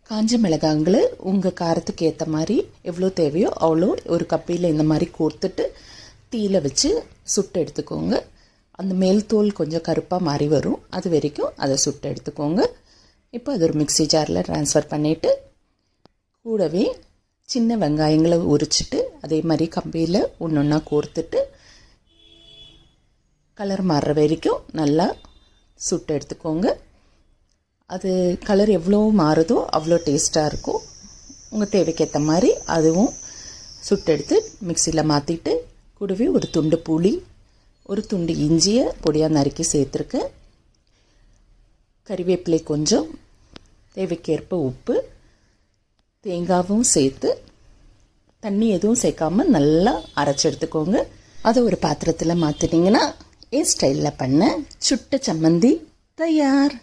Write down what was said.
காஞ்ச மிளகாங்களை உங்கள் காரத்துக்கு ஏற்ற மாதிரி எவ்வளோ தேவையோ அவ்வளோ ஒரு கப்பியில் இந்த மாதிரி கோர்த்துட்டு தீயில வச்சு சுட்டு எடுத்துக்கோங்க. அந்த மேல் தோல் கொஞ்சம் கருப்பாக மாறி வரும், அது வரைக்கும் அதை சுட்டு எடுத்துக்கோங்க. இப்போ அது ஒரு மிக்ஸி ஜாரில் ட்ரான்ஸ்ஃபர் பண்ணிவிட்டு கூடவே சின்ன வெங்காயங்களை உரிச்சிட்டு அதே மாதிரி கம்பியில் ஒன்று ஒன்றா கோர்த்துட்டு கலர் மாறுற வரைக்கும் நல்லா சுட்டு எடுத்துக்கோங்க. அது கலர் எவ்வளோ மாறுதோ அவ்வளோ டேஸ்ட்டாக இருக்கும். உங்கள் தேவைக்கேற்ற மாதிரி அதுவும் சுட்டு எடுத்து மிக்சியில் மாற்றிட்டு கூடவே ஒரு துண்டு புளி, ஒரு துண்டு இஞ்சியை பொடியாக நறுக்கி சேர்த்துருக்கேன். கறிவேப்பிலை கொஞ்சம், தேவைக்கேற்ப உப்பு, தேங்காவும் சேர்த்து தண்ணி எதுவும் சேர்க்காமல் நல்லா அரைச்சி எடுத்துக்கோங்க. அதை ஒரு பாத்திரத்தில் மாற்றிட்டிங்கன்னா என் ஸ்டைலில் பண்ண சுட்ட சம்மந்தி தயார்.